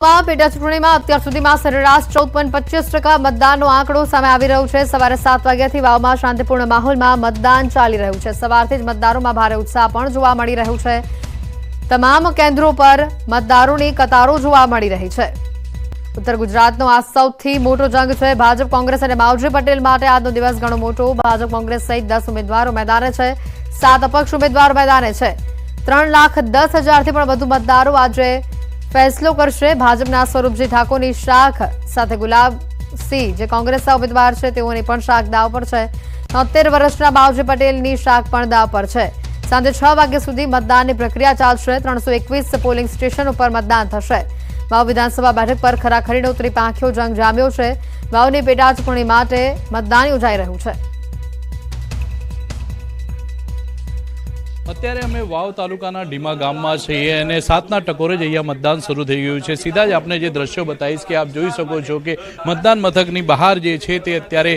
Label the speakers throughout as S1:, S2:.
S1: પેટા ચૂંટણીમાં અત્યાર સુધીમાં સરેરાશ 14.25% મતદાનનો આંકડો સામે આવી રહ્યો છે। સવારે 7 વાગ્યાથી વાવમાં શાંતિપૂર્ણ માહોલમાં મતદાન ચાલી રહ્યું છે। સવારથી જ મતદારોમાં ભારે ઉત્સાહ પણ જોવા મળી રહ્યો છે। તમામ કેન્દ્રો પર મતદારોની કતારો જોવા મળી રહી છે। ઉત્તર ગુજરાતનો આ સૌથી મોટો જંગ છે। ભાજપ કોંગ્રેસ અને માવજી પટેલ માટે આજનો દિવસ ઘણો મોટો। ભાજપ કોંગ્રેસ સહિત 10 ઉમેદવારો મેદાને છે, 7 અપક્ષ ઉમેદવારો મેદાને છે। 3,10,000થી પણ વધુ મતદારો આજે फैसलो करशे। भाजपना स्वरूपजी ठाकोरनी शाख साथे गुलाबसिंह जे कोंग्रेसना उम्मीदवार छे तेओनी पण शाख दाव पर छे। 73 वर्षना मावजी पटेलनी शाख पण दाव पर छे। सांजे 6 वाग्या सुधी मतदाननी प्रक्रिया चालशे। 321 पोलिंग स्टेशन पर मतदान थशे। वाव विधानसभा बैठक पर खराखरीनो त्रिपांखियो जंग जाम्यो छे। वावनी पेटा चूंटणी माटे मतदान योजाई रह्युं छे।
S2: અત્યારે અમે વાવ તાલુકાના ડીમા ગામમાં છીએ અને 7ના ટકોરે જ અહીંયા મતદાન શરૂ થઈ ગયું છે। સીધા જ આપને જે દ્રશ્યો બતાવીશ કે આપ જોઈ શકો છો કે મતદાન મથકની બહાર જે છે તે અત્યારે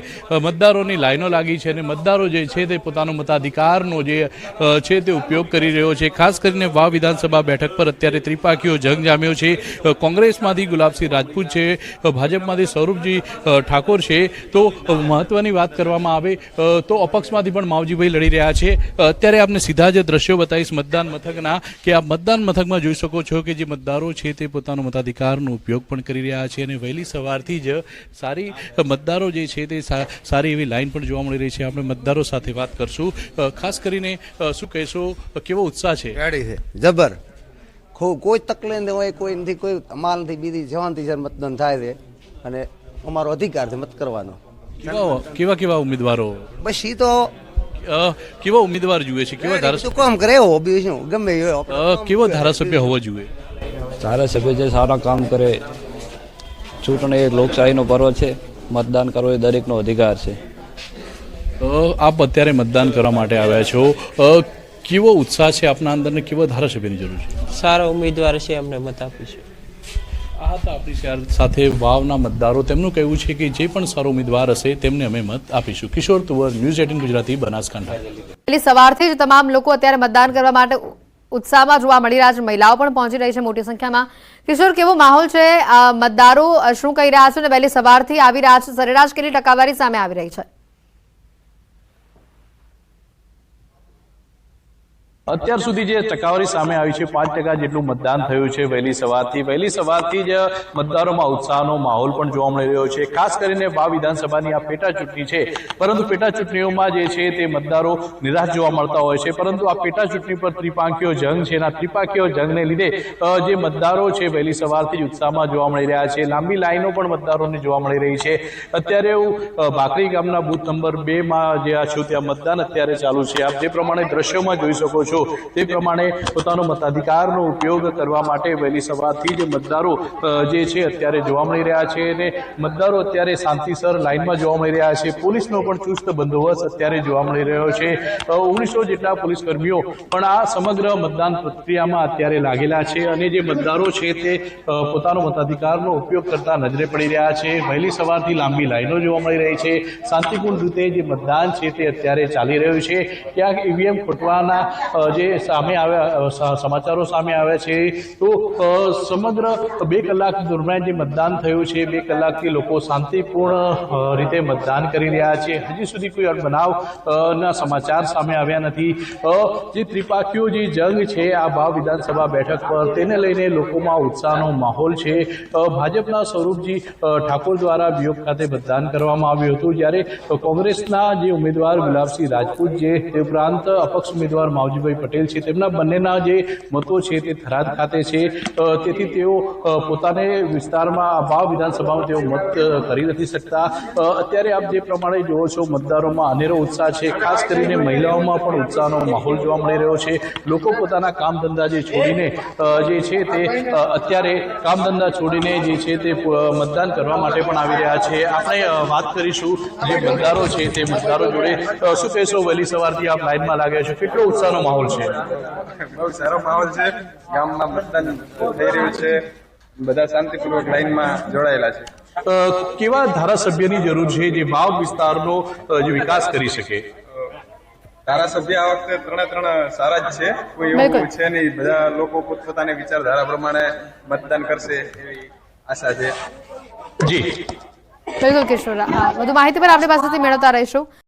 S2: મતદારોની લાઈનો લાગી છે અને મતદારો જે છે તે પોતાનો મતાધિકારનો જે છે તે ઉપયોગ કરી રહ્યો છે। ખાસ કરીને વાવ વિધાનસભા બેઠક પર અત્યારે ત્રિપાંખીયો જંગ જામ્યો છે। કોંગ્રેસમાંથી ગુલાબસિંહ રાજપૂત છે, ભાજપમાંથી સ્વરૂપજી ઠાકોર છે, તો મહત્વની વાત કરવામાં આવે તો અપક્ષમાંથી પણ માવજીભાઈ લડી રહ્યા છે। અત્યારે આપને સીધા જ દ્રશ્યો બતાવીશ મતદાન મથકના કે આપ મતદાન મથકમાં જોઈ શકો છો કે જે મતદારો છે તે પોતાનો મતાધિકારનો ઉપયોગ પણ કરી રહ્યા છે અને વહેલી સવારથી જ સારી મતદારો જે છે તે સારી એવી લાઈન પણ જોવા મળી રહી છે। આપણે મતદારો સાથે વાત કરશું। ખાસ કરીને શું કહેશો, કેવો ઉત્સાહ છે?
S3: રેડી છે, જબર। કોઈ તકલીફ નહીં હોય, કોઈ નથી, કોઈ અમાલ નથી, બીજી જવાનથી જ્યારે મતદાન થાય છે અને અમારો અધિકાર છે મત કરવાનો।
S2: કેવા કેવા ઉમેદવારો?
S3: બસ એ તો
S2: કેવા ઉમેદવાર જોઈએ છે? કેવા ધારાસભ્ય
S3: કામ કરે એવો શું ગમે
S2: કેવો ધારાસભ્ય હોવો જોઈએ?
S4: ધારાસભ્ય જે સારા કામ કરે। ચૂંટણી એક લોકશાહીનો પર્વ છે, મતદાન કરવો એ દરેકનો અધિકાર છે।
S2: આપ અત્યારે મતદાન કરવા માટે આવ્યા છો, કેવો ઉત્સાહ છે આપના અંદર ને કેવો ધારાસભ્યની જરૂર છે?
S5: સારો ઉમેદવાર છે, અમને મત આપીશું।
S2: આ હતા આપણી સાથે વાવના મતદારો। તેમનું કહેવું છે કે જે પણ સારો ઉમેદવાર હશે તેમને અમે મત આપીશું। કિશોર તુવર, ન્યૂઝ 18 ગુજરાતી, બનાસકાંઠા।
S1: એટલે સવારથી જ તમામ લોકો અત્યારે મતદાન કરવા માટે ઉત્સાહમાં જોવા મળી રહ્યા છે। મહિલાઓ પણ પહોંચી રહી છે મોટી સંખ્યામાં। કિશોર, કેવો માહોલ છે? મતદારો શું કહી રહ્યા છે અને વહેલી સવારથી આવી રહ્યા છે? સરેરાશ કેટલી ટકાવારી સામે આવી રહી છે?
S2: અત્યાર સુધી જે ટકાવારી સામે આવી છે 5% જેટલું મતદાન થયું છે વહેલી સવારથી જ મતદારોમાં ઉત્સાહનો માહોલ પણ જોવા મળી રહ્યો છે। ખાસ કરીને વાવ વિધાનસભાની આ પેટા ચૂંટણી છે, પરંતુ પેટા ચૂંટણીઓમાં જે છે તે મતદારો નિરાશ જોવા મળતા હોય છે, પરંતુ આ પેટા ચૂંટણી પર ત્રિપાંખીયો જંગ છે। આ ત્રિપાંખીયો જંગને લીધે જે મતદારો છે વહેલી સવારથી જ ઉત્સાહમાં જોવા મળી રહ્યા છે। લાંબી લાઈનો પણ મતદારોને જોવા મળી રહી છે। અત્યારે હું ભાખરી ગામના બૂથ નંબર 2માં જે છું ત્યાં મતદાન અત્યારે ચાલુ છે। આપ જે પ્રમાણે દ્રશ્યોમાં જોઈ શકો છો તે પ્રમાણે પોતાનો મતાધિકારનો ઉપયોગ કરવા માટે વહેલી સવારથી જ મતદારો જે છે અત્યારે જોવા મળી રહ્યા છે અને મતદારો અત્યારે શાંતિસર લાઈનમાં જોવા મળી રહ્યા છે। પોલીસનો પણ ચુસ્ત બંદોબસ્ત અત્યારે જોવા મળી રહ્યો છે। 1900 જેટલા પોલીસ કર્મીઓ પણ આ સમગ્ર મતદાન પ્રક્રિયામાં અત્યારે લાગેલા છે અને જે મતદારો છે તે પોતાનો મતાધિકારનો ઉપયોગ કરતા નજરે પડી રહ્યા છે। વહેલી સવારથી લાંબી લાઈનો જોવા મળી રહી છે। શાંતિપૂર્ણ રીતે જે મતદાન છે તે અત્યારે ચાલી રહ્યું છે। ક્યાંક ઈવીએમ ખોટવાના જે સામે આવ્યા સમાચારો સામે આવ્યા છે, તો સમગ્ર 2 કલાક દરમિયાન જે મતદાન થયું છે 2 કલાકથી લોકો શાંતિપૂર્ણ રીતે મતદાન કરી રહ્યા છે। હજી સુધી કોઈ બનાવના સમાચાર સામે આવ્યા નથી। જે ત્રિપાંખીયો જે જંગ છે આ વાવ વિધાનસભા બેઠક પર, તેને લઈને લોકોમાં ઉત્સાહનો માહોલ છે। ભાજપના સ્વરૂપજી ઠાકોર દ્વારા વિયોગ ખાતે મતદાન કરવામાં આવ્યું હતું, જ્યારે કોંગ્રેસના જે ઉમેદવાર ગુલાબસિંહ રાજપૂત છે, તે ઉપરાંત અપક્ષ ઉમેદવાર માવજીભાઈ પટેલ છે, તેમના બંનેના જે મતો છે તે થરાદ ખાતે છે। તેથી તેઓ પોતાને વિસ્તારમાં વાવ વિધાનસભામાં તેઓ મત કરી નથી શકતા। અત્યારે આપ જે પ્રમાણે જુઓ છો મતદારોમાં અનેરો ઉત્સાહ છે। ખાસ કરીને મહિલાઓમાં પણ ઉત્સાહનો માહોલ જોવા મળી રહ્યો છે। લોકો પોતાના કામ ધંધા જે છોડીને જે છે તે અત્યારે કામ ધંધા છોડીને જે છે તે મતદાન કરવા માટે પણ આવી રહ્યા છે। આપણે વાત કરીશું જે મતદારો છે તે મતદારો જોડે। શું કહેશો, વહેલી સવારથી આપ લાઈનમાં લાગ્યા છો, કેટલો ઉત્સાહનો માહોલ છે?
S6: બહુ સારો માહોલ છે। ગામમાં મતદાન થઈ રહ્યું છે, બધા શાંતિપૂર્વક લાઈનમાં જોડાયેલા છે।
S2: કેવા ધારાસભ્યની જરૂર છે જે વાવ વિસ્તારનો જે વિકાસ કરી શકે?
S6: ધારાસભ્ય આ વખતે ત્રણ સારા જ છે, કોઈ એવું
S1: બિલકુલ.
S6: છે નહીં. બધા લોકો પોતપોતાની વિચારધારા પ્રમાણે મતદાન કરશે એવી આશા છે.
S2: જી
S1: બિલકુલ કિશોર, વધુ માહિતી પર આપણી પાસેથી મેળવતા રહીશું.